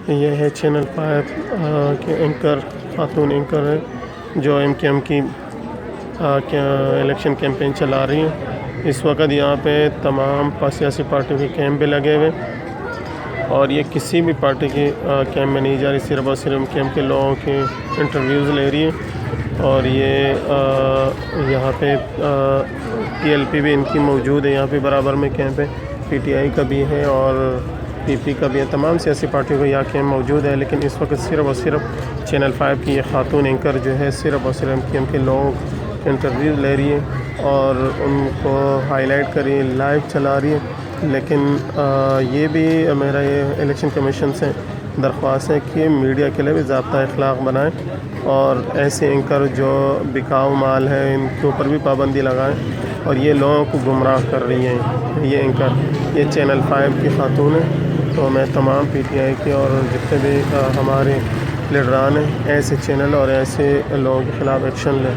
یہ ہے چینل 5 کے اینکر، خاتون اینکر ہے جو ایم کیو ایم کی الیکشن کیمپین چلا رہی ہیں۔ اس وقت یہاں پہ تمام سیاسی پارٹیوں کے کیمپ بھی لگے ہوئے، اور یہ کسی بھی پارٹی کی کیمپ میں نہیں جا رہی، صرف اور صرف کیمپ کے لوگوں کے انٹرویوز لے رہی ہے۔ اور یہ یہاں پہ پی ایل پی بھی ان کی موجود ہے، یہاں پہ برابر میں کیمپ ہے، پی ٹی آئی کا بھی ہے اور پی پی کا بھی ہے، تمام سیاسی پارٹیوں کا یہاں کیمپ موجود ہے۔ لیکن اس وقت صرف اور صرف چینل 5 کی یہ خاتون اینکر جو ہے صرف اور صرف کیمپ کے لوگوں کے انٹرویو لے رہی ہے اور ان کو ہائی لائٹ کر رہی ہے، لائیو چلا رہی ہے۔ لیکن یہ بھی میرا یہ الیکشن کمیشن سے درخواست ہے کہ میڈیا کے لیے بھی ضابطہ اخلاق بنائیں اور ایسے اینکر جو بکاؤ مال ہے ان کے اوپر بھی پابندی لگائیں، اور یہ لوگوں کو گمراہ کر رہی ہیں یہ اینکر۔ یہ چینل 5 کی خاتون ہے، تو میں تمام پی ٹی آئی کے اور جتنے بھی ہمارے لیڈران ہیں ایسے چینل اور ایسے لوگوں کے خلاف ایکشن لیں۔